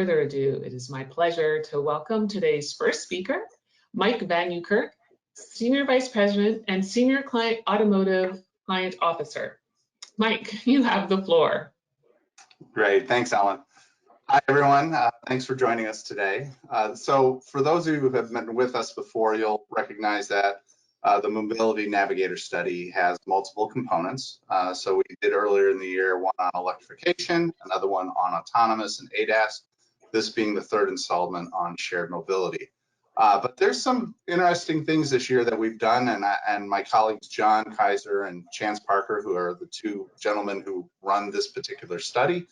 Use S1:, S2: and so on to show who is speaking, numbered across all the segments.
S1: further ado, it is my pleasure to welcome today's first speaker, Mike Van Newkirk, Senior Vice President and Senior Client Automotive Client Officer. Mike, you have the floor.
S2: Great, thanks, Ellen. Hi, everyone. Thanks for joining us today. So for those of you who have been with us before, you'll recognize that the Mobility Navigator study has multiple components. So we did earlier in the year one on electrification, another one on autonomous and ADAS, this being the third installment on shared mobility. But there's some interesting things this year that we've done, and my colleagues John Kaiser and Chance Parker, who are the two gentlemen who run this particular study,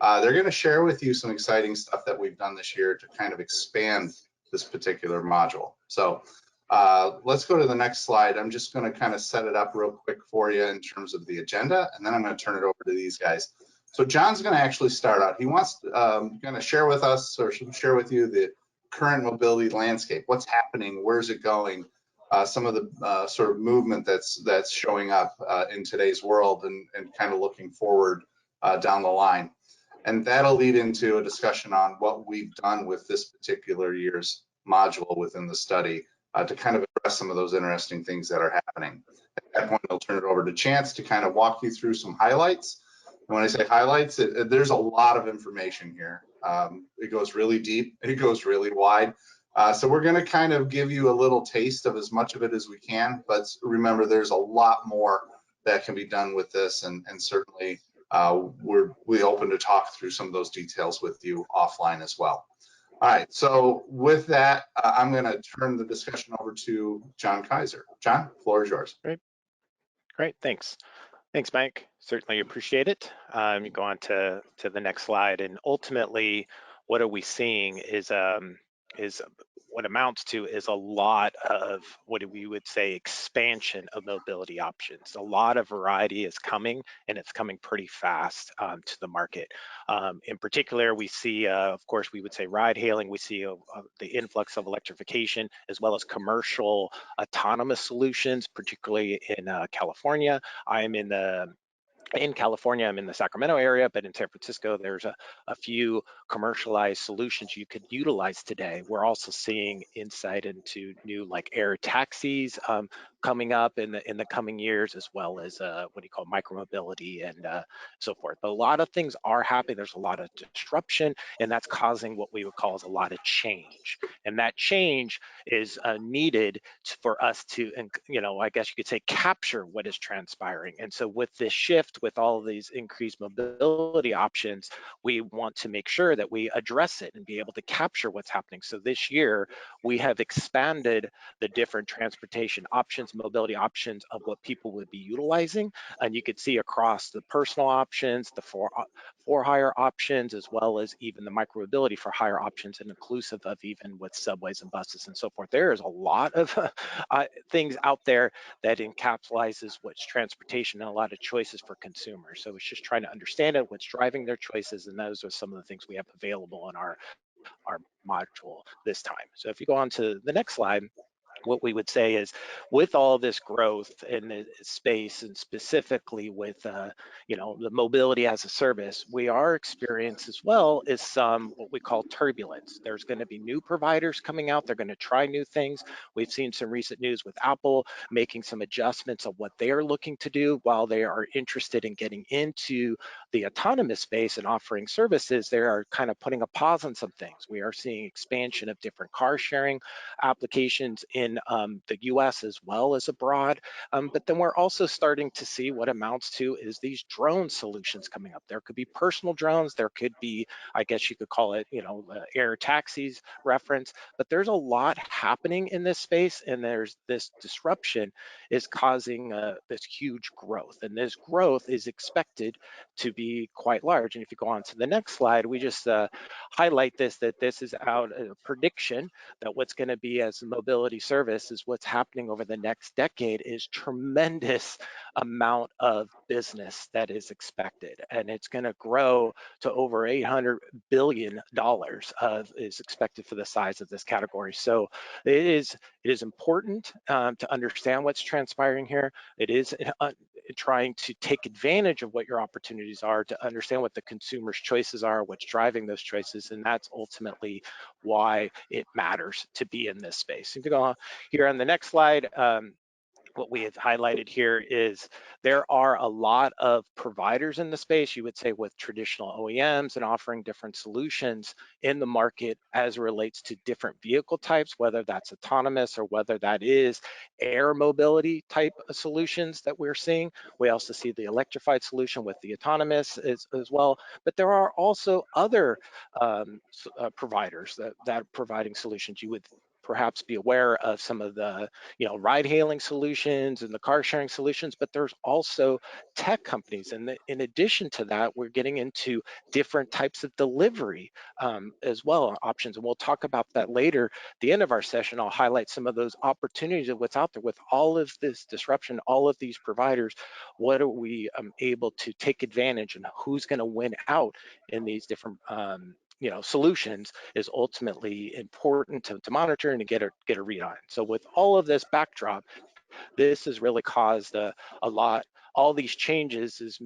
S2: they're going to share with you some exciting stuff that we've done this year to kind of expand this particular module. So let's go to the next slide. I'm just going to kind of set it up real quick for you in terms of the agenda, and then I'm going to turn it over to these guys. So John's going to actually start out. He wants going to share with us, or share with you, the current mobility landscape. What's happening? Where's it going? Some of the sort of movement that's showing up in today's world, and kind of looking forward down the line. And that'll lead into a discussion on what we've done with this particular year's module within the study to kind of address some of those interesting things that are happening. At that point, I'll turn it over to Chance to kind of walk you through some highlights. And when I say highlights, there's a lot of information here. It goes really deep, it goes really wide. So we're going to kind of give you a little taste of as much of it as we can, but remember, there's a lot more that can be done with this, and certainly we're open to talk through some of those details with you offline as well. All right, so with that, I'm going to turn the discussion over to John Kaiser. John, the floor is yours.
S3: Great, thanks. Thanks, Mike. Certainly appreciate it. You go on to the next slide, and ultimately, what are we seeing is what amounts to is a lot of what we would say expansion of mobility options. A lot of variety is coming, and it's coming pretty fast to the market. In particular, we see, of course, we would say ride hailing. We see the influx of electrification, as well as commercial autonomous solutions, particularly in California. I am in California, I'm in the Sacramento area, but in San Francisco, there's a few commercialized solutions you could utilize today. We're also seeing insight into new like air taxis coming up in the coming years, as well as what do you call micromobility and so forth. But a lot of things are happening. There's a lot of disruption, and that's causing what we would call as a lot of change. And that change is needed for us to, I guess you could say, capture what is transpiring. And so with this shift, with all of these increased mobility options, we want to make sure that we address it and be able to capture what's happening. So this year, we have expanded the different transportation options, mobility options of what people would be utilizing. And you could see across the personal options, the for-hire options, as well as even the micromobility for hire options, and inclusive of even with subways and buses and so forth. There is a lot of things out there that encapsulates what's transportation and a lot of choices for consumers. So it's just trying to understand it, what's driving their choices, and those are some of the things we have available in our module this time. So if you go on to the next slide, what we would say is, with all this growth in the space, and specifically with the mobility as a service, we are experiencing as well is some what we call turbulence. There's going to be new providers coming out. They're going to try new things. We've seen some recent news with Apple making some adjustments of what they are looking to do while they are interested in getting into the autonomous space and offering services. They are kind of putting a pause on some things. We are seeing expansion of different car sharing applications in the US as well as abroad. But then we're also starting to see what amounts to is these drone solutions coming up. There could be personal drones, there could be, I guess you could call it, air taxis reference, but there's a lot happening in this space, and there's this disruption is causing this huge growth, and this growth is expected to be quite large. And if you go on to the next slide, we just highlight that this is out a prediction that what's going to be as a mobility service is what's happening over the next decade is tremendous amount of business that is expected, and it's going to grow to over $800 billion is expected for the size of this category. So it is important to understand what's transpiring here. It is trying to take advantage of what your opportunities are, to understand what the consumer's choices are, what's driving those choices, and that's ultimately why it matters to be in this space. If you go here on the next slide, what we have highlighted here is there are a lot of providers in the space, you would say, with traditional OEMs and offering different solutions in the market as it relates to different vehicle types, whether that's autonomous or whether that is air mobility type of solutions that we're seeing. We also see the electrified solution with the autonomous as well, but there are also other providers that are providing solutions. You would perhaps be aware of some of the ride hailing solutions and the car sharing solutions, but there's also tech companies. And in addition to that, we're getting into different types of delivery as well, options. And we'll talk about that later. At the end of our session, I'll highlight some of those opportunities of what's out there with all of this disruption, all of these providers. What are we able to take advantage, and who's going to win out in these different solutions is ultimately important to monitor and to get a read on. So with all of this backdrop, this has really caused all these changes has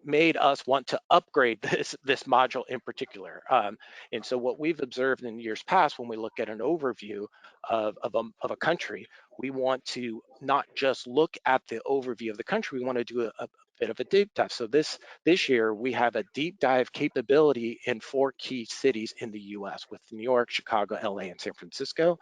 S3: made us want to upgrade this module in particular. And so what we've observed in years past, when we look at an overview of a country, we want to not just look at the overview of the country, we want to do a bit of a deep dive. So this year, we have a deep dive capability in 4 key cities in the US with New York, Chicago, LA, and San Francisco.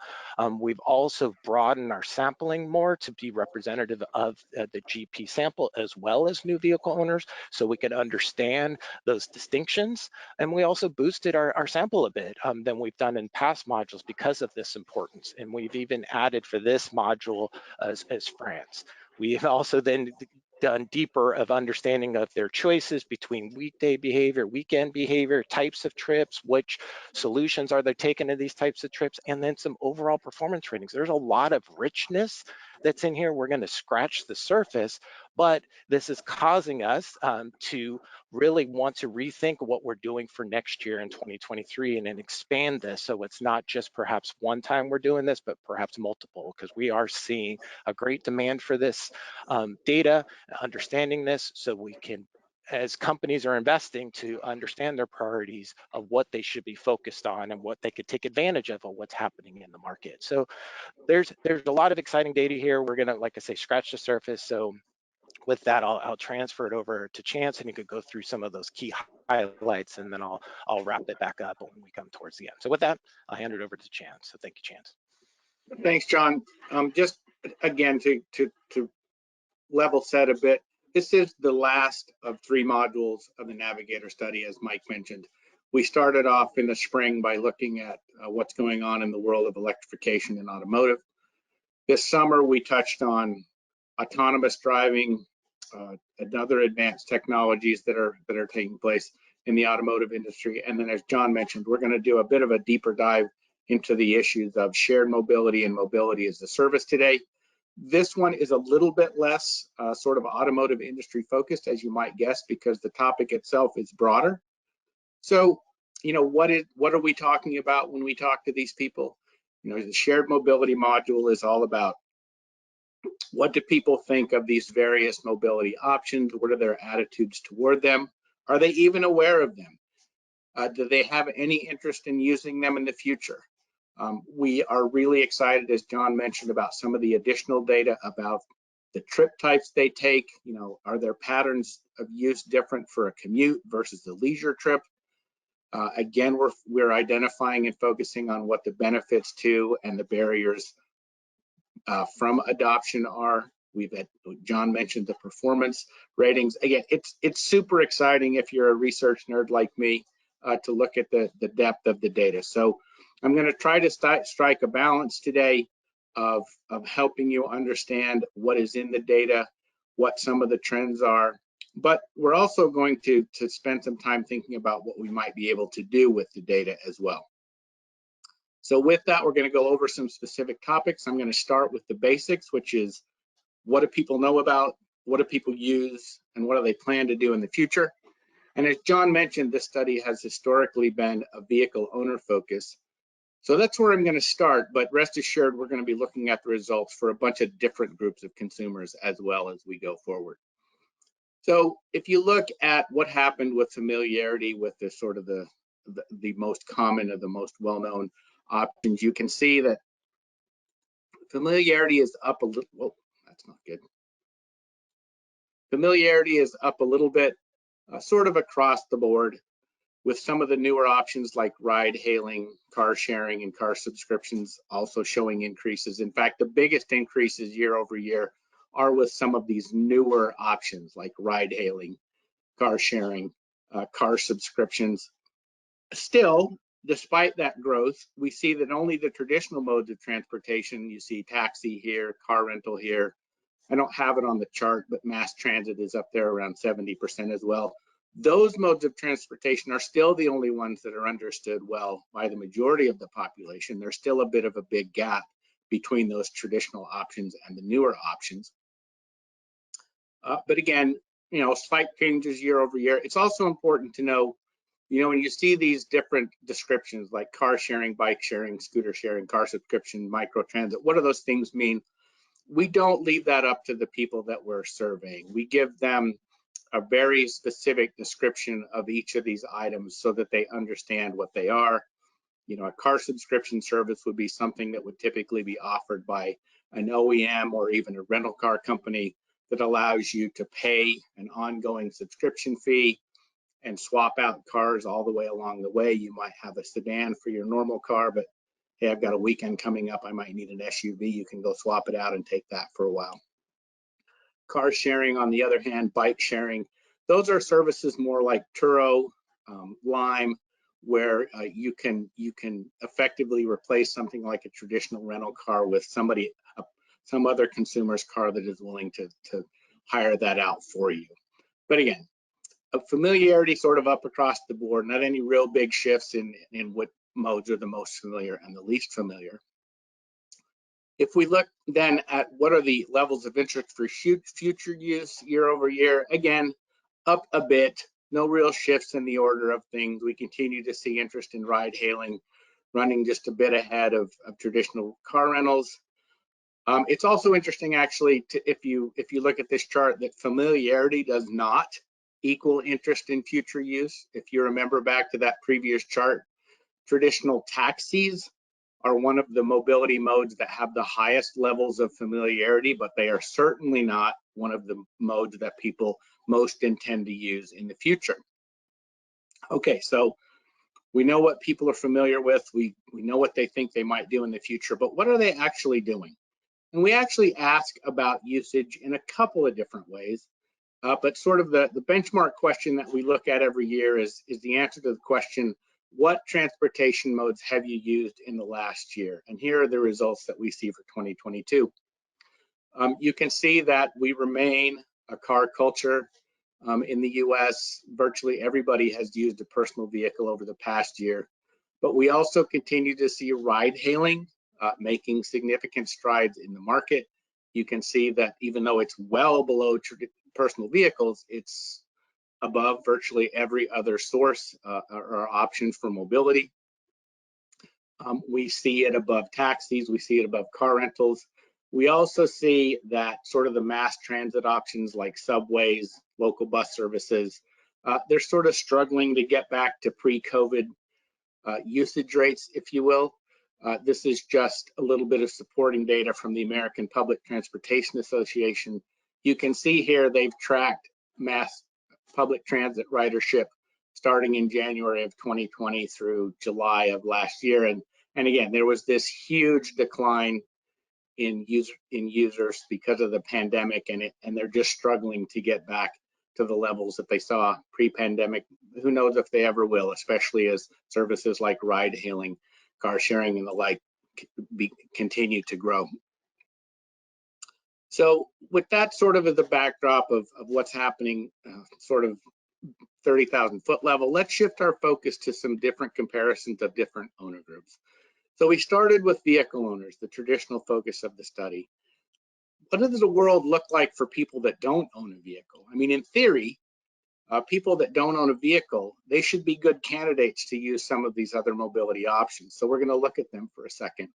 S3: We've also broadened our sampling more to be representative of the GP sample as well as new vehicle owners, so we can understand those distinctions. And we also boosted our sample a bit than we've done in past modules because of this importance. And we've even added for this module as France. We have also then done deeper of understanding of their choices between weekday behavior, weekend behavior, types of trips, which solutions are they taking in these types of trips, and then some overall performance ratings. There's a lot of richness that's in here. We're going to scratch the surface, but this is causing us to really want to rethink what we're doing for next year in 2023 and then expand this, so it's not just perhaps one time we're doing this, but perhaps multiple, because we are seeing a great demand for this data, understanding this, so we can, as companies are investing, to understand their priorities of what they should be focused on and what they could take advantage of what's happening in the market. So there's a lot of exciting data here. We're gonna, like I say, scratch the surface. So with that, I'll transfer it over to Chance, and he could go through some of those key highlights, and then I'll wrap it back up when we come towards the end. So with that, I'll hand it over to Chance. So thank you, Chance.
S4: Thanks, John. Just again, to level set a bit, this is the last of 3 modules of the Navigator study, as Mike mentioned. We started off in the spring by looking at what's going on in the world of electrification and automotive. This summer, we touched on autonomous driving and other advanced technologies that are taking place in the automotive industry. And then, as John mentioned, we're going to do a bit of a deeper dive into the issues of shared mobility and mobility as a service today. This one is a little bit less sort of automotive industry focused, as you might guess, because the topic itself is broader. So, what are we talking about when we talk to these people? The shared mobility module is all about what do people think of these various mobility options? What are their attitudes toward them? Are they even aware of them? Do they have any interest in using them in the future? We are really excited, as John mentioned, about some of the additional data about the trip types they take. Are their patterns of use different for a commute versus a leisure trip? Again, we're identifying and focusing on what the benefits to and the barriers from adoption are. John mentioned the performance ratings. Again, it's super exciting if you're a research nerd like me to look at the depth of the data. So I'm going to try to strike a balance today of helping you understand what is in the data, what some of the trends are, but we're also going to spend some time thinking about what we might be able to do with the data as well. So with that, we're going to go over some specific topics. I'm going to start with the basics, which is what do people know about, what do people use, and what do they plan to do in the future? And as John mentioned, this study has historically been a vehicle owner focus. So that's where I'm going to start, but rest assured, we're going to be looking at the results for a bunch of different groups of consumers as well as we go forward. So if you look at what happened with familiarity with the sort of the most common or the most well-known options, you can see that familiarity is up a little. Whoa, that's not good. Familiarity is up a little bit, sort of across the board, with some of the newer options like ride hailing, car sharing, and car subscriptions also showing increases. In fact, the biggest increases year over year are with some of these newer options like ride hailing, car sharing, car subscriptions. Still, despite that growth, we see that only the traditional modes of transportation, you see taxi here, car rental here. I don't have it on the chart, but mass transit is up there around 70% as well. Those modes of transportation are still the only ones that are understood well by the majority of the population. There's still a bit of a big gap between those traditional options and the newer options. But again, slight changes year over year. It's also important to know, when you see these different descriptions like car sharing, bike sharing, scooter sharing, car subscription, micro transit, what do those things mean? We don't leave that up to the people that we're surveying. We give them a very specific description of each of these items so that they understand what they are. A car subscription service would be something that would typically be offered by an OEM or even a rental car company that allows you to pay an ongoing subscription fee and swap out cars all the way along the way. You might have a sedan for your normal car, but hey, I've got a weekend coming up, I might need an SUV. You can go swap it out and take that for a while. Car sharing, on the other hand, bike sharing, those are services more like Turo, Lime, where you can effectively replace something like a traditional rental car with some other consumer's car that is willing to hire that out for you. But again, familiarity sort of up across the board, not any real big shifts in what modes are the most familiar and the least familiar. If we look then at what are the levels of interest for future use year over year, again, up a bit, no real shifts in the order of things. We continue to see interest in ride hailing, running just a bit ahead of traditional car rentals. It's also interesting, actually, if you look at this chart, that familiarity does not equal interest in future use. If you remember back to that previous chart, traditional taxis are one of the mobility modes that have the highest levels of familiarity, but they are certainly not one of the modes that people most intend to use in the future. Okay, so we know what people are familiar with. We know what they think they might do in the future, but what are they actually doing? And we actually ask about usage in a couple of different ways. But sort of the benchmark question that we look at every year is the answer to the question, what transportation modes have you used in the last year? And here are the results that we see for 2022. You can see that we remain a car culture. In the US, virtually everybody has used a personal vehicle over the past year. But we also continue to see ride hailing making significant strides in the market. You can see that even though it's well below personal vehicles, it's above virtually every other source or option for mobility. We see it above taxis, we see it above car rentals. We also see that sort of the mass transit options like subways, local bus services, they're sort of struggling to get back to pre-COVID usage rates, if you will. This is just a little bit of supporting data from the American Public Transportation Association. You can see here they've tracked mass public transit ridership starting in January of 2020 through July of last year. And again, there was this huge decline in users because of the pandemic, and they're just struggling to get back to the levels that they saw pre-pandemic. Who knows if they ever will, especially as services like ride hailing, car sharing, and the like continue to grow. So with that sort of as the backdrop of what's happening, sort of 30,000 foot level, let's shift our focus to some different comparisons of different owner groups. So we started with vehicle owners, the traditional focus of the study. What does the world look like for people that don't own a vehicle? I mean, in theory, people that don't own a vehicle, they should be good candidates to use some of these other mobility options. So we're going to look at them for a second.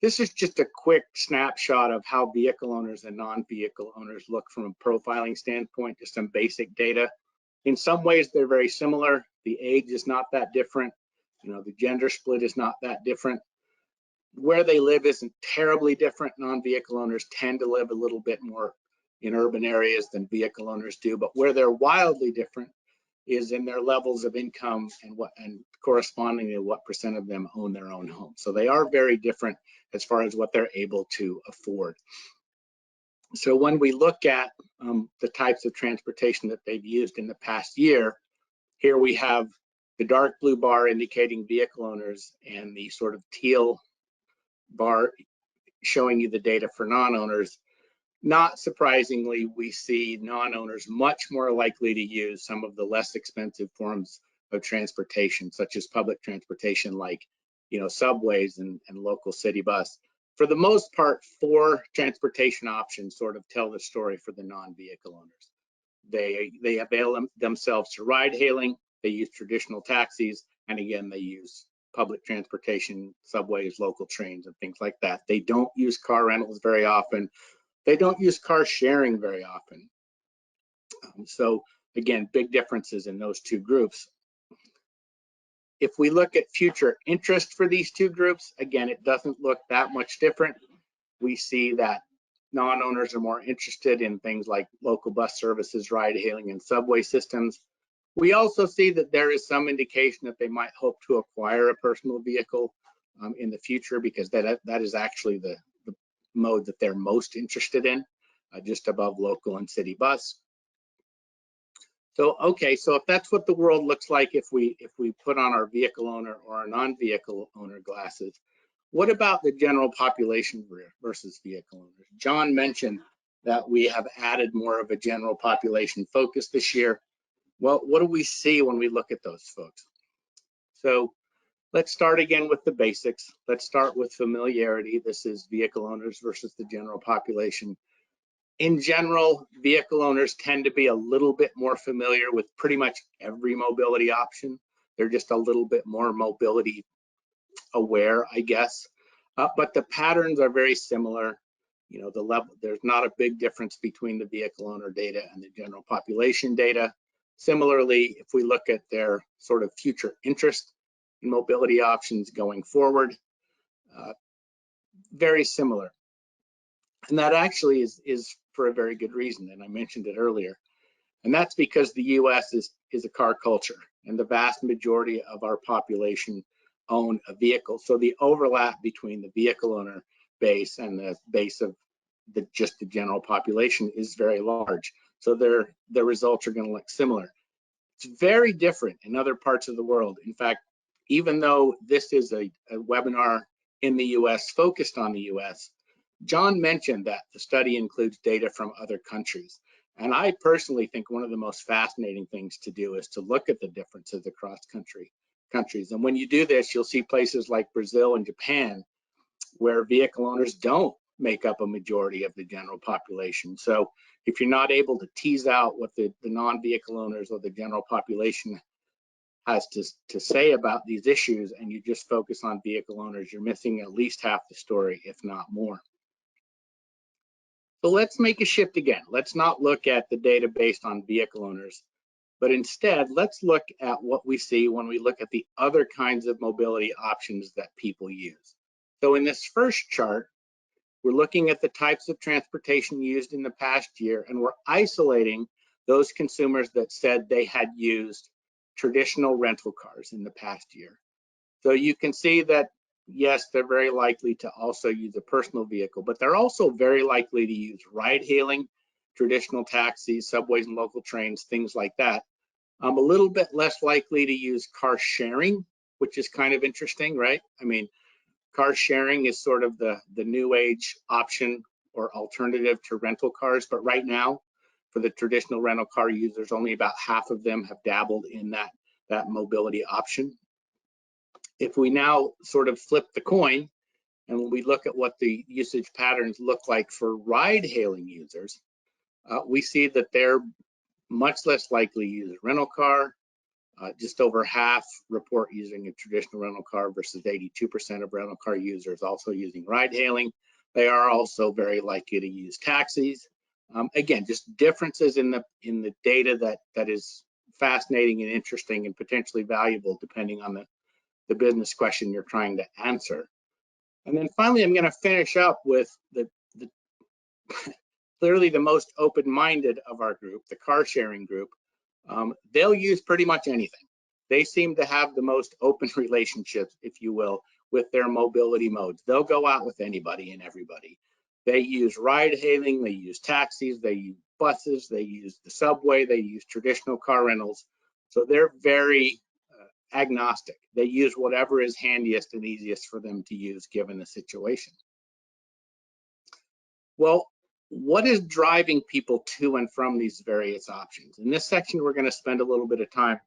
S4: This is just a quick snapshot of how vehicle owners and non-vehicle owners look from a profiling standpoint, just some basic data. In some ways, they're very similar. The age is not that different. You know, the gender split is not that different. Where they live isn't terribly different. Non-vehicle owners tend to live a little bit more in urban areas than vehicle owners do, but where they're wildly different is in their levels of income and correspondingly what percent of them own their own home. So they are very different as far as what they're able to afford. So when we look at the types of transportation that they've used in the past year, here we have the dark blue bar indicating vehicle owners and the sort of teal bar showing you the data for non-owners. Not surprisingly, we see non-owners much more likely to use some of the less expensive forms of transportation, such as public transportation like, you know, subways and local city bus. For the most part, 4 transportation options sort of tell the story for the non-vehicle owners. They avail themselves to ride hailing, they use traditional taxis, and again, they use public transportation, subways, local trains, and things like that. They don't use car rentals very often. They don't use car sharing very often. So again, big differences in those 2 groups. If we look at future interest for these 2 groups, again, it doesn't look that much different. We see that non-owners are more interested in things like local bus services, ride hailing, and subway systems. We also see that there is some indication that they might hope to acquire a personal vehicle in the future, because that is actually the mode that they're most interested in, just above local and city bus. So, okay, so if that's what the world looks like if we put on our vehicle owner or our non-vehicle owner glasses, what about the general population versus vehicle owners? John mentioned that we have added more of a general population focus this year. Well, what do we see when we look at those folks? So let's start again with the basics. Let's start with familiarity. This is vehicle owners versus the general population. In general, vehicle owners tend to be a little bit more familiar with pretty much every mobility option. They're just a little bit more mobility aware, I guess. But the patterns are very similar. You know, the level, there's not a big difference between the vehicle owner data and the general population data. Similarly, if we look at their sort of future interest in mobility options going forward, very similar. And that actually is for a very good reason, and I mentioned it earlier. And that's because the US is a car culture, and the vast majority of our population own a vehicle. So the overlap between the vehicle owner base and the base of just the general population is very large. So their results are going to look similar. It's very different in other parts of the world. In fact, even though this is a webinar in the US focused on the US, John mentioned that the study includes data from other countries. And I personally think one of the most fascinating things to do is to look at the differences across countries. And when you do this, you'll see places like Brazil and Japan where vehicle owners don't make up a majority of the general population. So if you're not able to tease out what the non-vehicle owners or the general population has to say about these issues, and you just focus on vehicle owners, you're missing at least half the story, if not more. So let's make a shift again. Let's not look at the data based on vehicle owners, but instead, let's look at what we see when we look at the other kinds of mobility options that people use. So in this first chart, we're looking at the types of transportation used in the past year, and we're isolating those consumers that said they had used traditional rental cars in the past year. So you can see that, yes, they're very likely to also use a personal vehicle, but they're also very likely to use ride hailing, traditional taxis, subways and local trains, things like that. A little bit less likely to use car sharing, which is kind of interesting, right? I mean, car sharing is sort of the new age option or alternative to rental cars, but right now, for the traditional rental car users, only about half of them have dabbled in that mobility option. If we now sort of flip the coin and we look at what the usage patterns look like for ride hailing users, we see that they're much less likely to use a rental car. Just over half report using a traditional rental car versus 82% of rental car users also using ride hailing. They are also very likely to use taxis. Again, just differences in the data that is fascinating and interesting and potentially valuable depending on the business question you're trying to answer. And then finally, I'm going to finish up with the clearly the most open-minded of our group, the car sharing group. They'll use pretty much anything. They seem to have the most open relationships, if you will, with their mobility modes. They'll go out with anybody and everybody. They use ride hailing, they use taxis, they use buses, they use the subway, they use traditional car rentals. So they're very agnostic. They use whatever is handiest and easiest for them to use given the situation. Well, what is driving people to and from these various options? In this section, we're going to spend a little bit of time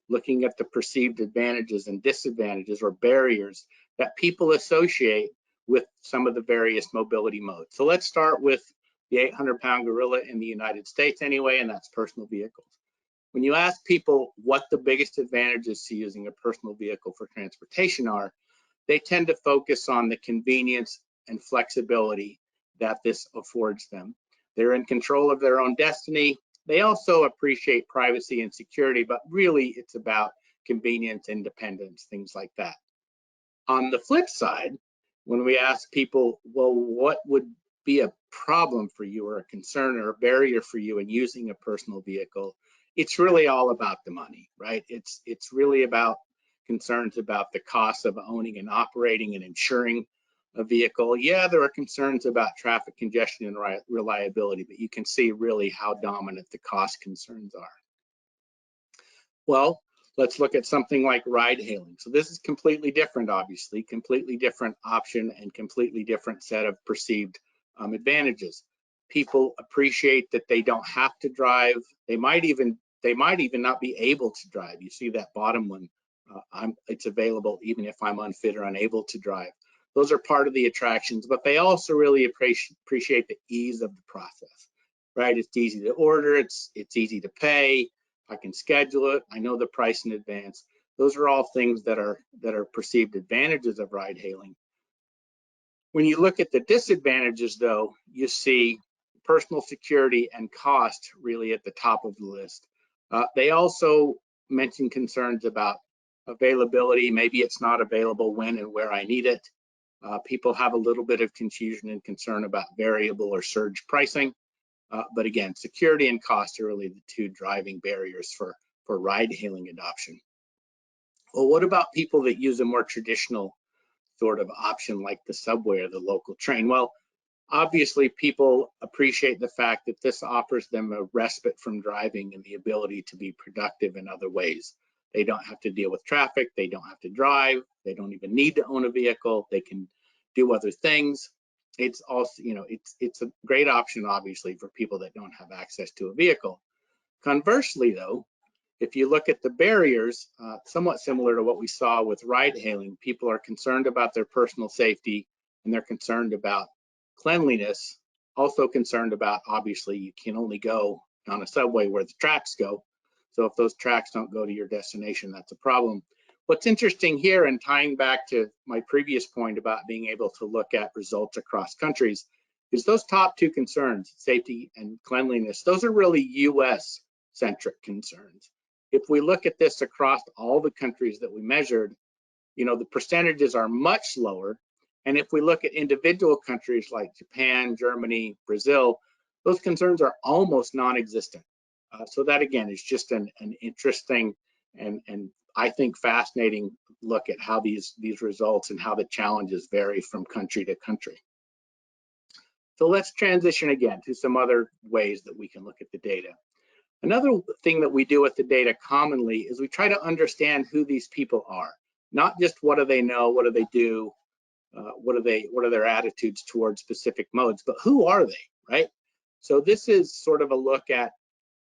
S4: looking at the perceived advantages and disadvantages or barriers that people associate with some of the various mobility modes. So let's start with the 800-pound gorilla in the United States anyway, and that's personal vehicles. When you ask people what the biggest advantages to using a personal vehicle for transportation are, they tend to focus on the convenience and flexibility that this affords them. They're in control of their own destiny. They also appreciate privacy and security, but really it's about convenience, independence, things like that. On the flip side, when we ask people, well, what would be a problem for you or a concern or a barrier for you in using a personal vehicle, it's really all about the money, right? It's really about concerns about the cost of owning and operating and insuring a vehicle. Yeah, there are concerns about traffic congestion and reliability, but you can see really how dominant the cost concerns are. Well, let's look at something like ride hailing. So this is completely different, obviously, completely different option and completely different set of perceived advantages. People appreciate that they don't have to drive. They might even not be able to drive. You see that bottom one, it's available even if I'm unfit or unable to drive. Those are part of the attractions, but they also really appreciate the ease of the process, right? It's easy to order, it's easy to pay, I can schedule it, I know the price in advance. Those are all things that are perceived advantages of ride hailing. When you look at the disadvantages though, you see personal security and cost really at the top of the list. They also mention concerns about availability. Maybe it's not available when and where I need it. People have a little bit of confusion and concern about variable or surge pricing. But again, security and cost are really the two driving barriers for ride hailing adoption. Well, what about people that use a more traditional sort of option like the subway or the local train? Well, obviously people appreciate the fact that this offers them a respite from driving and the ability to be productive in other ways. They don't have to deal with traffic, they don't have to drive, they don't even need to own a vehicle, they can do other things. It's also, it's a great option obviously for people that don't have access to a vehicle. Conversely though, if you look at the barriers, somewhat similar to what we saw with ride hailing, people are concerned about their personal safety and they're concerned about cleanliness, also concerned about, obviously, you can only go on a subway where the tracks go. So if those tracks don't go to your destination, that's a problem. What's interesting here, and tying back to my previous point about being able to look at results across countries, is those top two concerns, safety and cleanliness, those are really US-centric concerns. If we look at this across all the countries that we measured, the percentages are much lower. And if we look at individual countries like Japan, Germany, Brazil, those concerns are almost non-existent. So that again is just an interesting and I think fascinating look at how these results and how the challenges vary from country to country. So let's transition again to some other ways that we can look at the data. Another thing that we do with the data commonly is we try to understand who these people are, not just what do they know, what do they do, what are their attitudes towards specific modes, but who are they, right? So this is sort of a look at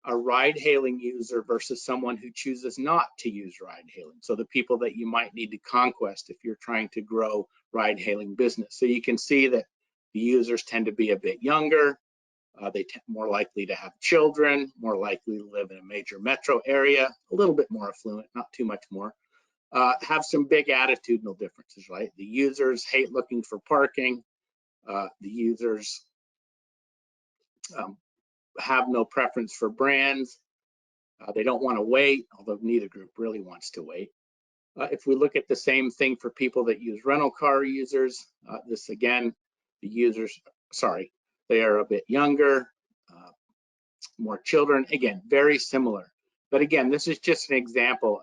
S4: a ride-hailing user versus someone who chooses not to use ride-hailing. So the people that you might need to conquest if you're trying to grow ride-hailing business. So you can see that the users tend to be a bit younger. They more likely to have children, more likely to live in a major metro area, a little bit more affluent, not too much more. Have some big attitudinal differences, right? The users hate looking for parking. The users have no preference for brands. They don't want to wait, although neither group really wants to wait. If we look at the same thing for people that use rental car users, this again, the users, sorry, they are a bit younger, more children, again, very similar. But again, this is just an example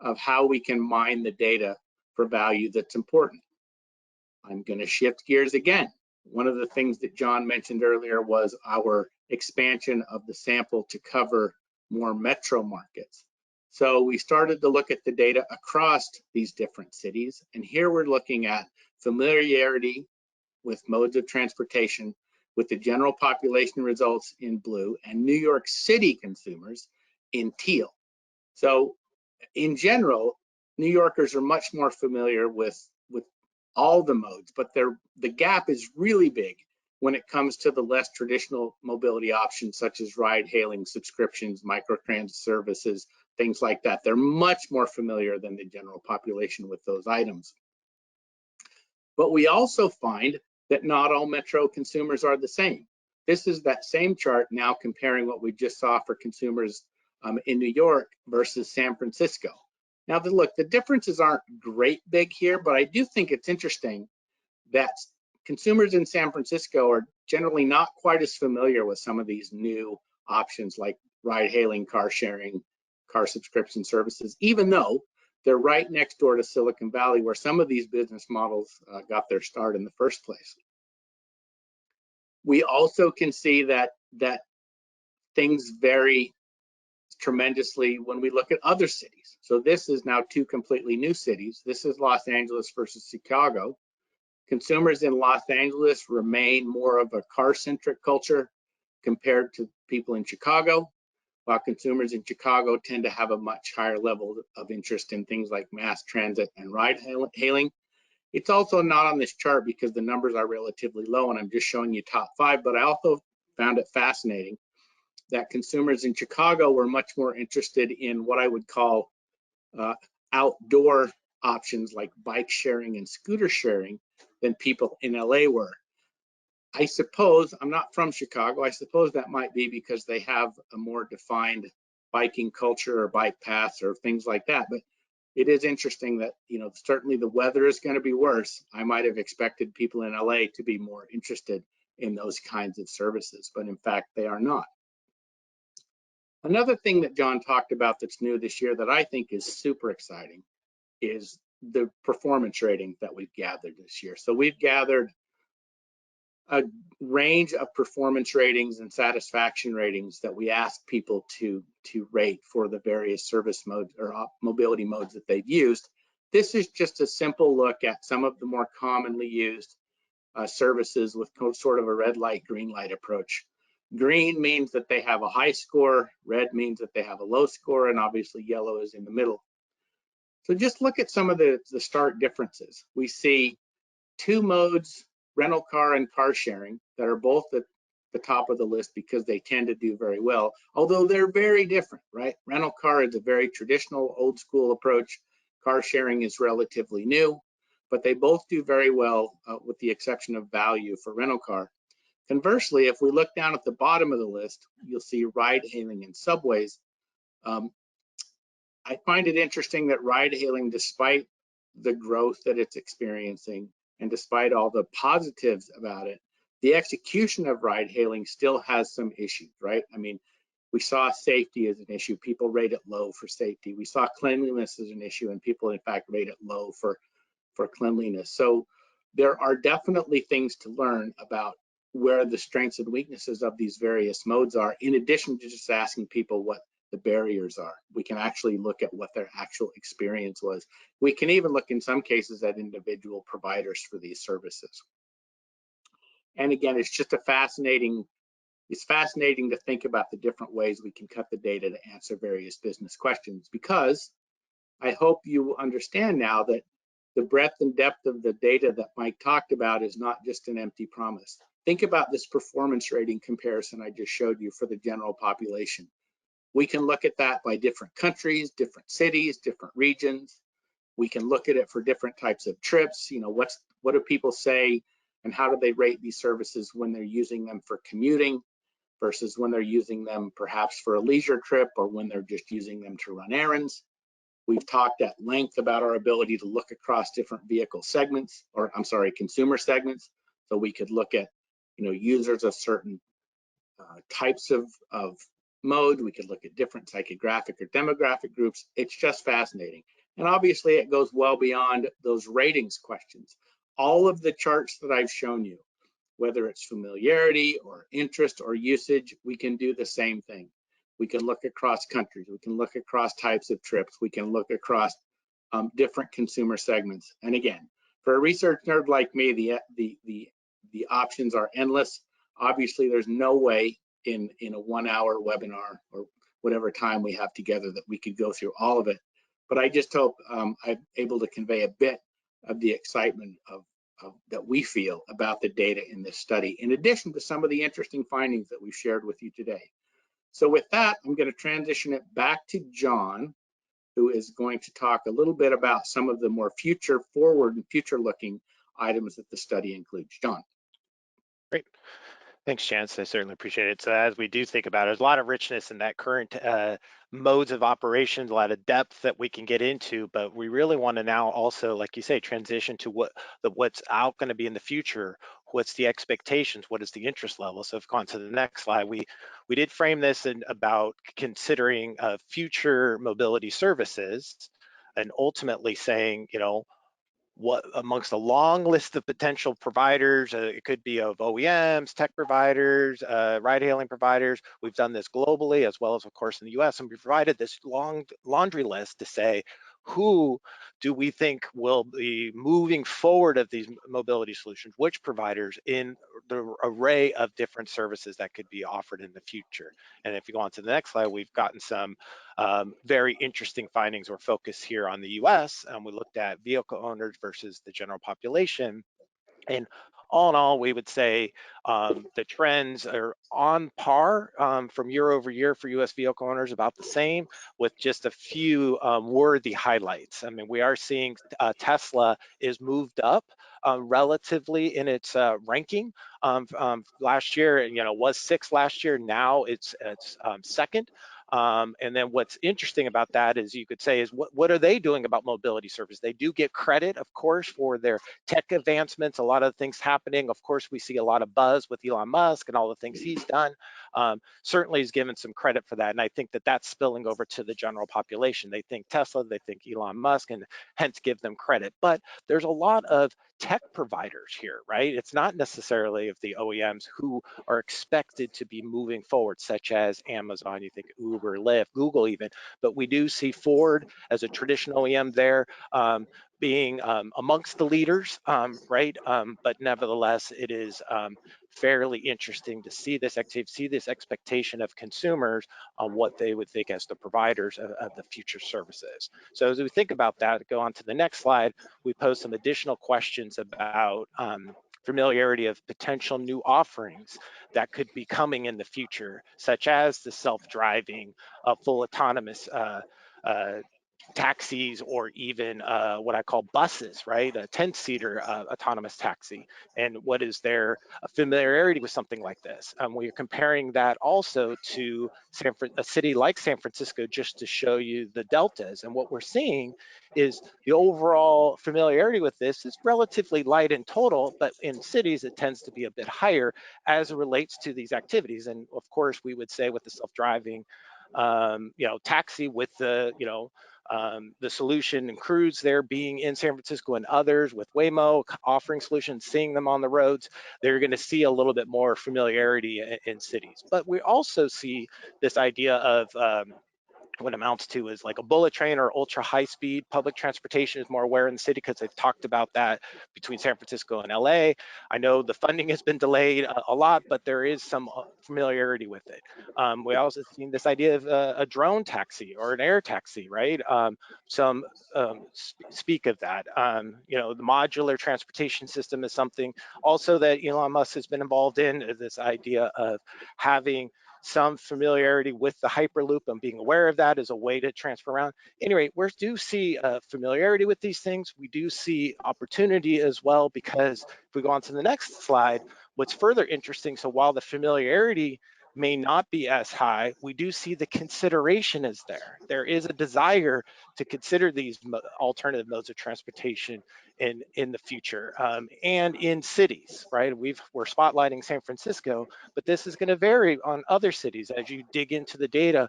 S4: of how we can mine the data for value that's important. I'm going to shift gears again. One of the things that John mentioned earlier was our expansion of the sample to cover more metro markets. So we started to look at the data across these different cities, and here we're looking at familiarity with modes of transportation with the general population results in blue and New York City consumers in teal. So in general, New Yorkers are much more familiar with all the modes, but the gap is really big when it comes to the less traditional mobility options such as ride hailing, subscriptions, microtransit services, things like that. They're much more familiar than the general population with those items. But we also find that not all metro consumers are the same. This is that same chart now comparing what we just saw for consumers in New York versus San Francisco. Now, look, the differences aren't great big here, but I do think it's interesting that consumers in San Francisco are generally not quite as familiar with some of these new options like ride hailing, car sharing, car subscription services, even though they're right next door to Silicon Valley, where some of these business models got their start in the first place. We also can see that things vary tremendously when we look at other cities. So this is now two completely new cities. This is Los Angeles versus Chicago. Consumers in Los Angeles remain more of a car-centric culture compared to people in Chicago, while consumers in Chicago tend to have a much higher level of interest in things like mass transit and ride hailing. It's also not on this chart because the numbers are relatively low and I'm just showing you top 5, but I also found it fascinating that consumers in Chicago were much more interested in what I would call outdoor options like bike sharing and scooter sharing than people in LA were. I suppose, I'm not from Chicago, I suppose that might be because they have a more defined biking culture or bike paths or things like that. But it is interesting that, you know, certainly the weather is going to be worse. I might have expected people in LA to be more interested in those kinds of services, but in fact, they are not. Another thing that John talked about that's new this year that I think is super exciting is the performance rating that we've gathered this year. So we've gathered a range of performance ratings and satisfaction ratings that we ask people to rate for the various service modes or mobility modes that they've used. This is just a simple look at some of the more commonly used services with sort of a red light, green light approach. Green means that they have a high score, red means that they have a low score, and obviously yellow is in the middle. So just look at some of the stark differences. We see two modes, rental car and car sharing, that are both at the top of the list because they tend to do very well, although they're very different, right? Rental car is a very traditional old school approach. Car sharing is relatively new, but they both do very well with the exception of value for rental car. Conversely, if we look down at the bottom of the list, you'll see ride hailing and subways. I find it interesting that ride hailing, despite the growth that it's experiencing and despite all the positives about it, the execution of ride hailing still has some issues, right? I mean, we saw safety as an issue. People rate it low for safety. We saw cleanliness as an issue, and people, in fact, rate it low for cleanliness. So there are definitely things to learn about where the strengths and weaknesses of these various modes are, in addition to just asking people what the barriers are. We can actually look at what their actual experience was. We can even look in some cases at individual providers for these services. And again, it's just fascinating to think about the different ways we can cut the data to answer various business questions, because I hope you understand now that the breadth and depth of the data that Mike talked about is not just an empty promise. think about this performance rating comparison I just showed you for the general population. We can look at that by different countries, different cities, different regions. We can look at it for different types of trips. You know, what do people say and how do they rate these services when they're using them for commuting versus when they're using them perhaps for a leisure trip or when they're just using them to run errands. We've talked at length about our ability to look across different vehicle segments, or I'm sorry, consumer segments. So we could look at, you know, users of certain types of mode. We could look at different psychographic or demographic groups. It's just fascinating. And obviously it goes well beyond those ratings questions. All of the charts that I've shown you, whether it's familiarity or interest or usage, we can do the same thing. We can look across countries. We can look across types of trips. We can look across different consumer segments. And again, for a research nerd like me, the options are endless. Obviously, there's no way in a 1 hour webinar or whatever time we have together that we could go through all of it. But I just hope I'm able to convey a bit of the excitement that we feel about the data in this study, in addition to some of the interesting findings that we've shared with you today. So with that, I'm going to transition it back to John, who is going to talk a little bit about some of the more future forward and future looking items that the study includes. John.
S3: Great. Thanks, Chance. I certainly appreciate it. So as we do think about it, there's a lot of richness in that current modes of operations, a lot of depth that we can get into, but we really want to now also, like you say, transition to what's out going to be in the future. What's the expectations? What is the interest level? So if we've gone to the next slide, we did frame this in about considering future mobility services and ultimately saying, you know, what amongst a long list of potential providers, it could be of OEMs, tech providers, ride-hailing providers. We've done this globally as well as, of course, in the US, and we provided this long laundry list to say, who do we think will be moving forward of these mobility solutions, which providers in the array of different services that could be offered in the future. And if you go on to the next slide, we've gotten some very interesting findings or focus here on the US. We looked at vehicle owners versus the general population. And all in all, we would say the trends are on par from year over year for US vehicle owners, about the same, with just a few worthy highlights. I mean, we are seeing Tesla is moved up relatively in its ranking. Last year, you know, was 6th last year. Now it's 2nd. And then what's interesting about that is you could say is what are they doing about mobility service? They do get credit, of course, for their tech advancements, a lot of things happening. Of course, we see a lot of buzz with Elon Musk and all the things he's done. Certainly he's given some credit for that. And I think that that's spilling over to the general population. They think Tesla, they think Elon Musk, and hence give them credit. But there's a lot of tech providers here, right? It's not necessarily of the OEMs who are expected to be moving forward, such as Amazon, you think Uber, Lyft, Google even, but we do see Ford as a traditional OEM there being amongst the leaders, right? But nevertheless, it is fairly interesting to see this activity, see this expectation of consumers on what they would think as the providers of the future services. So as we think about that, go on to the next slide, we pose some additional questions about familiarity of potential new offerings that could be coming in the future, such as the self-driving, full autonomous taxis, or even what I call buses, right? A 10-seater autonomous taxi. And what is their familiarity with something like this? We're comparing that also to a city like San Francisco, just to show you the deltas. And what we're seeing is the overall familiarity with this is relatively light in total, but in cities it tends to be a bit higher as it relates to these activities. And of course, we would say with the self-driving, you know, taxi with the, you know, the solution and Cruise there being in San Francisco and others with Waymo offering solutions, seeing them on the roads, they're going to see a little bit more familiarity in cities. But we also see this idea of what amounts to is like a bullet train or ultra high speed public transportation is more aware in the city because they've talked about that between San Francisco and LA. I know the funding has been delayed a lot, but there is some familiarity with it. We also seen this idea of a drone taxi or an air taxi, right? Speak of that. You know, the modular transportation system is something also that Elon Musk has been involved in, this idea of having some familiarity with the Hyperloop and being aware of that as a way to transfer around. Anyway, we do see familiarity with these things. We do see opportunity as well, because if we go on to the next slide, what's further interesting, so while the familiarity may not be as high, we do see the consideration is there. There is a desire to consider these alternative modes of transportation in the future and in cities, right? We're spotlighting San Francisco, but this is going to vary on other cities as you dig into the data.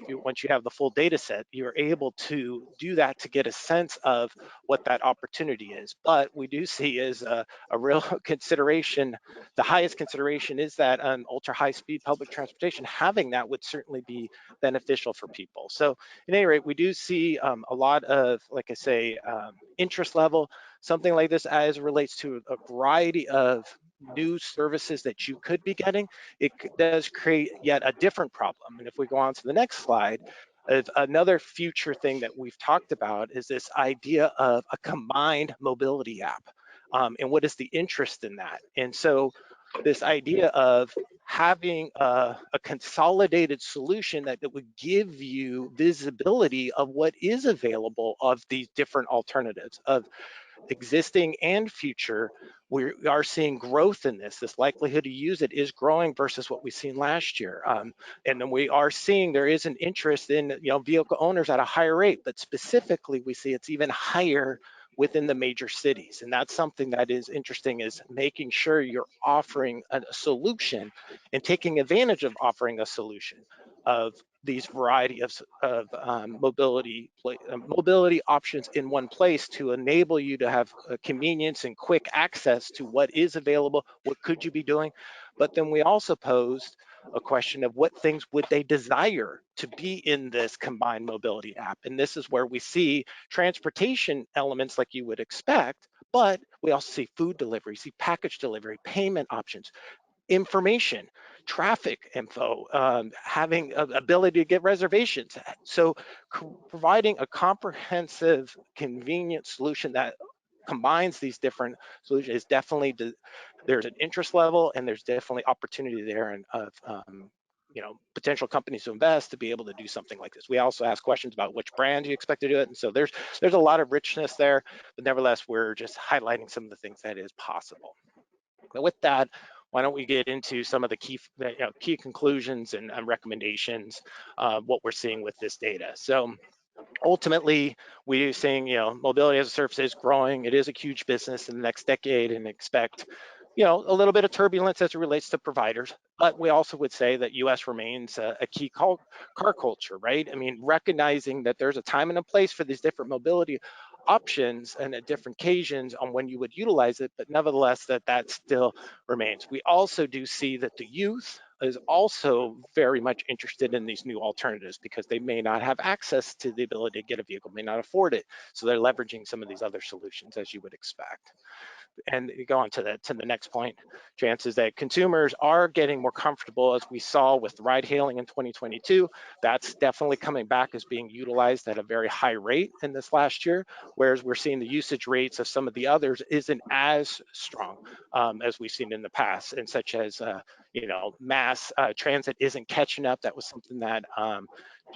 S3: Once you have the full data set, you're able to do that to get a sense of what that opportunity is. But we do see as a real consideration, the highest consideration is that ultra high speed public transportation. Having that would certainly be beneficial for people. So at any rate, we do see a lot of, like I say, interest level, something like this as it relates to a variety of new services that you could be getting. It does create yet a different problem. And if we go on to the next slide, another future thing that we've talked about is this idea of a combined mobility app. And what is the interest in that? And so this idea of having a consolidated solution that would give you visibility of what is available of these different alternatives of existing and future. We are seeing growth in this likelihood to use it is growing versus what we've seen last year. And then we are seeing there is an interest in vehicle owners at a higher rate, but specifically we see it's even higher within the major cities. And that's something that is interesting, is making sure you're offering a solution and taking advantage of offering a solution of these variety of mobility options in one place to enable you to have convenience and quick access to what is available, what could you be doing. But then we also posed a question of what things would they desire to be in this combined mobility app. And this is where we see transportation elements like you would expect, but we also see food delivery, see package delivery, payment options, information, traffic info, having ability to get reservations. So providing a comprehensive, convenient solution that combines these different solutions is definitely, there's an interest level and there's definitely opportunity there and of potential companies to invest to be able to do something like this. We also ask questions about which brand you expect to do it. And so there's a lot of richness there, but nevertheless, we're just highlighting some of the things that is possible. But with that, why don't we get into some of the key conclusions and recommendations, what we're seeing with this data. So ultimately, we're seeing, mobility as a service is growing. It is a huge business in the next decade, and expect, a little bit of turbulence as it relates to providers. But we also would say that U.S. remains a key car culture, right? I mean, recognizing that there's a time and a place for these different mobility options and at different occasions on when you would utilize it, but nevertheless, that still remains. We also do see that the youth is also very much interested in these new alternatives because they may not have access to the ability to get a vehicle, may not afford it. So they're leveraging some of these other solutions, as you would expect. And you go on to the next point, chances that consumers are getting more comfortable, as we saw with ride hailing in 2022. That's definitely coming back as being utilized at a very high rate in this last year, whereas we're seeing the usage rates of some of the others isn't as strong as we've seen in the past, and such as mass transit isn't catching up. That was something that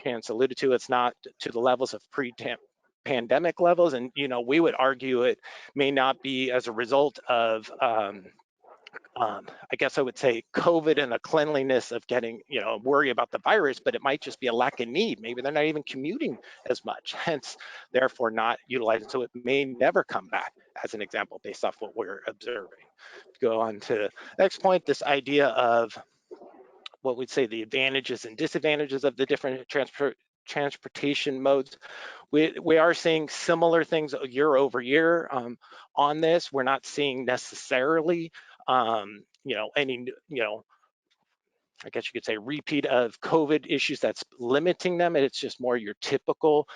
S3: Chance alluded to. It's not to the levels of pre-pandemic levels, and we would argue it may not be as a result of I guess I would say COVID and a cleanliness of getting, worry about the virus, but it might just be a lack of need. Maybe they're not even commuting as much, hence therefore not utilizing. So it may never come back, as an example, based off what we're observing. Go on to the next point, this idea of what we'd say the advantages and disadvantages of the different transportation modes. We are seeing similar things year over year on this. We're not seeing necessarily any I guess you could say, repeat of COVID issues that's limiting them. And it's just more your typical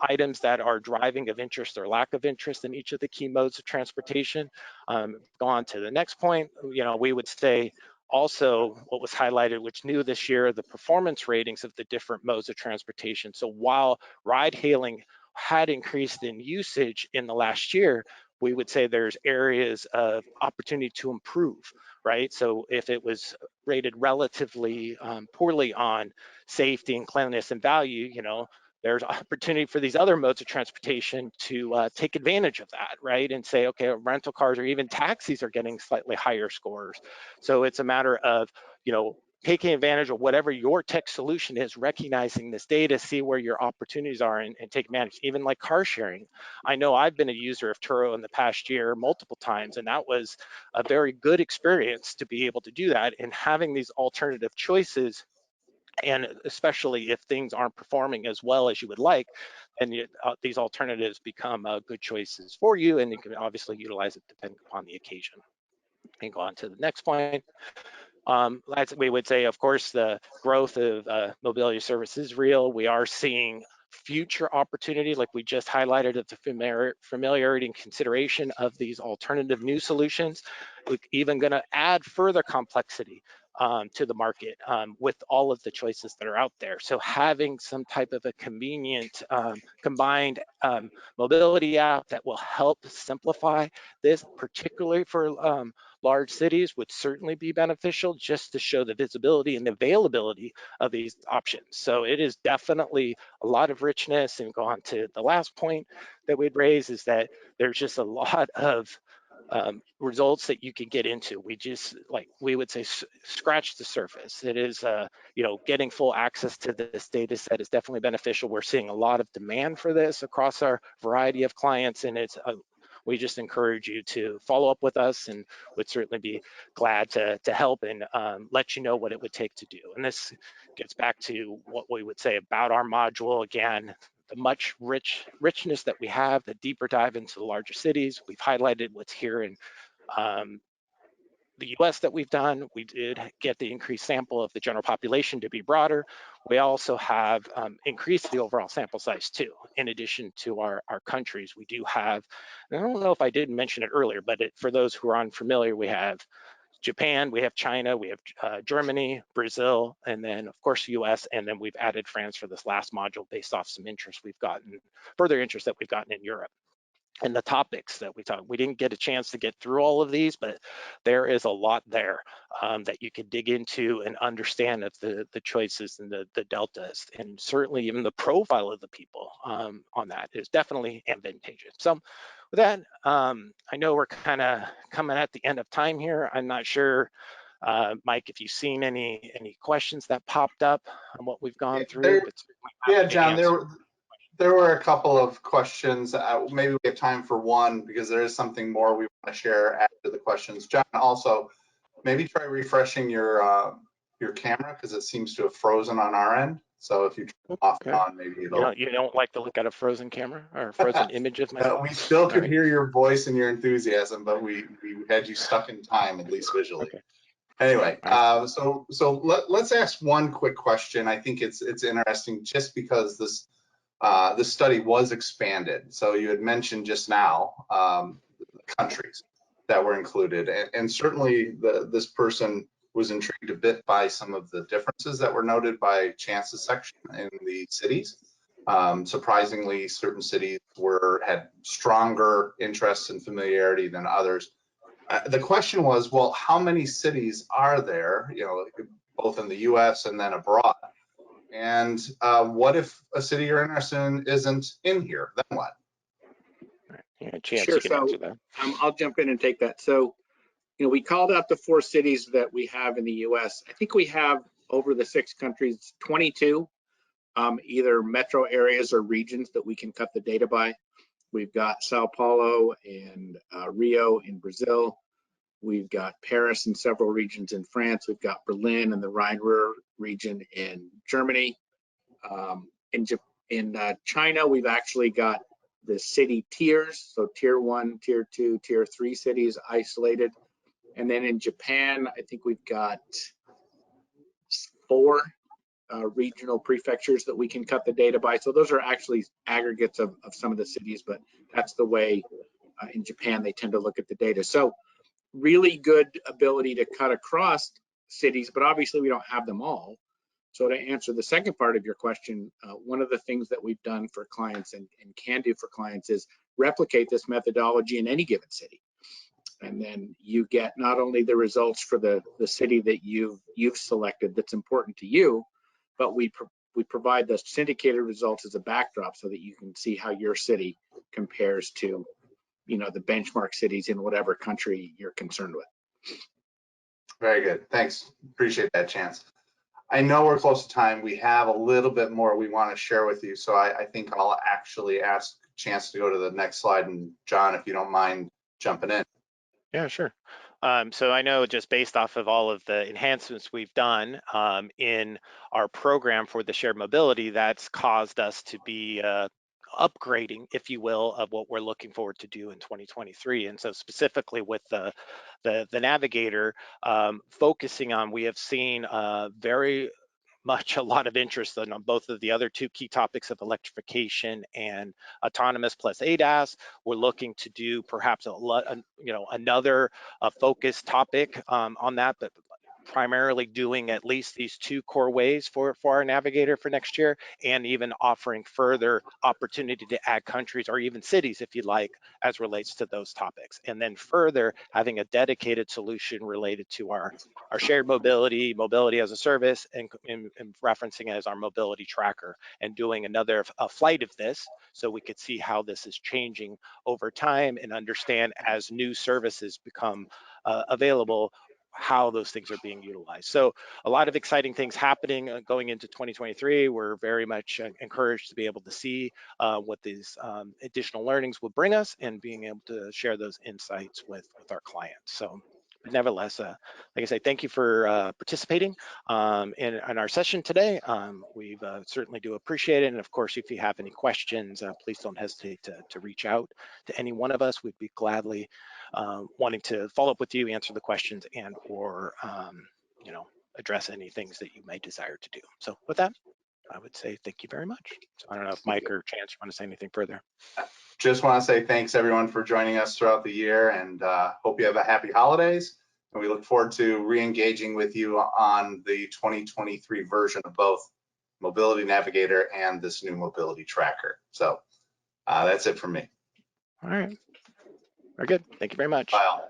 S3: items that are driving of interest or lack of interest in each of the key modes of transportation. Go on to the next point. We would say also what was highlighted, which new this year, the performance ratings of the different modes of transportation. So while ride hailing had increased in usage in the last year, we would say there's areas of opportunity to improve, right? So if it was rated relatively poorly on safety and cleanliness and value, there's opportunity for these other modes of transportation to take advantage of that, right? And say, okay, rental cars or even taxis are getting slightly higher scores. So it's a matter of, taking advantage of whatever your tech solution is, recognizing this data, see where your opportunities are, and take advantage. Even like car sharing. I know I've been a user of Turo in the past year multiple times, and that was a very good experience to be able to do that. And having these alternative choices, and especially if things aren't performing as well as you would like, then these alternatives become good choices for you, and you can obviously utilize it depending upon the occasion. And go on to the next point. We would say, of course, the growth of mobility services is real. We are seeing future opportunity, like we just highlighted, of the familiarity and consideration of these alternative new solutions. We're even going to add further complexity to the market with all of the choices that are out there. So having some type of a convenient combined mobility app that will help simplify this, particularly for large cities, would certainly be beneficial, just to show the visibility and availability of these options. So it is definitely a lot of richness. And go on to the last point that we'd raise, is that there's just a lot of results that you can get into. We would say, scratch the surface. It is, getting full access to this data set is definitely beneficial. We're seeing a lot of demand for this across our variety of clients, and we just encourage you to follow up with us, and would certainly be glad to help and let you know what it would take to do. And this gets back to what we would say about our module. Again, the much richness that we have, the deeper dive into the larger cities. We've highlighted what's here in the US that we've done. We did get the increased sample of the general population to be broader. We also have increased the overall sample size too. In addition to our countries, we do have, I don't know if I did mention it earlier, but for those who are unfamiliar, we have Japan, we have China, we have Germany, Brazil, and then of course US, and then we've added France for this last module based off some interest we've gotten, further interest that we've gotten in Europe. And the topics that we talked, we didn't get a chance to get through all of these, but there is a lot there that you could dig into and understand of the choices and the deltas, and certainly even the profile of the people on that is definitely advantageous. So with that, I know we're kind of coming at the end of time here. I'm not sure, Mike, if you've seen any questions that popped up on what we've gone through.
S2: Yeah, John, there were a couple of questions. Maybe we have time for one, because there is something more we want to share after the questions. John, also, maybe try refreshing your camera, because it seems to have frozen on our end. So if you turn off and on, maybe it'll...
S3: You don't like to look at a frozen camera or a frozen image of myself?
S2: We still could hear your voice and your enthusiasm, but we had you stuck in time, at least visually. Okay. Anyway, so let's ask one quick question. I think it's interesting, just because this study was expanded. So you had mentioned just now countries that were included, and certainly this person was intrigued a bit by some of the differences that were noted by Chance's section in the cities. Surprisingly, certain cities had stronger interests and familiarity than others. The question was, well, how many cities are there, both in the US and then abroad? And what if a city you're interested in isn't in here? Then what?
S3: Yeah, Chance,
S4: sure.
S3: You can answer that.
S4: I'll jump in and take that. So, we called out the 4 cities that we have in the US. I think we have, over the 6 countries, 22 either metro areas or regions that we can cut the data by. We've got Sao Paulo and Rio in Brazil. We've got Paris and several regions in France. We've got Berlin and the Rhine-Ruhr region in Germany. In China, we've actually got the city tiers, so tier 1, tier 2, tier 3 cities isolated. And then in Japan, I think we've got 4 regional prefectures that we can cut the data by. So those are actually aggregates of some of the cities, but that's the way in Japan they tend to look at the data. So really good ability to cut across cities, but obviously we don't have them all. So to answer the second part of your question, one of the things that we've done for clients and can do for clients is replicate this methodology in any given city. And then you get not only the results for the city that you've selected that's important to you, but we provide the syndicated results as a backdrop so that you can see how your city compares to, you know, the benchmark cities in whatever country you're concerned with.
S2: Very good. Thanks. Appreciate that, Chance. I know we're close to time. We have a little bit more we want to share with you. So I think I'll actually ask Chance to go to the next slide. And John, if you don't mind jumping in.
S3: Yeah, sure. So I know just based off of all of the enhancements we've done in our program for the shared mobility, that's caused us to be upgrading, if you will, of what we're looking forward to do in 2023. And so specifically with the Navigator, focusing on, we have seen very much a lot of interest on both of the other two key topics of electrification and autonomous plus ADAS. We're looking to do perhaps another focused topic on that, but primarily doing at least these 2 core ways for our Navigator for next year, and even offering further opportunity to add countries or even cities, if you like, as relates to those topics. And then further having a dedicated solution related to our shared mobility as a service, and referencing it as our mobility tracker, and doing another flight of this so we could see how this is changing over time and understand as new services become available, how those things are being utilized. So a lot of exciting things happening going into 2023. We're very much encouraged to be able to see what these additional learnings will bring us, and being able to share those insights with our clients. So but nevertheless, like I say, thank you for participating in our session today. We certainly do appreciate it. And of course, if you have any questions, please don't hesitate to reach out to any one of us. We'd be gladly wanting to follow up with you, answer the questions, and or address any things that you may desire to do. So with that, I would say thank you very much. So I don't know if Mike or Chance want to say anything further.
S2: Just want to say thanks everyone for joining us throughout the year, and hope you have a happy holidays. And we look forward to re-engaging with you on the 2023 version of both Mobility Navigator and this new mobility tracker. So that's it from me.
S3: All right. Very good. Thank you very much.
S2: Bye all.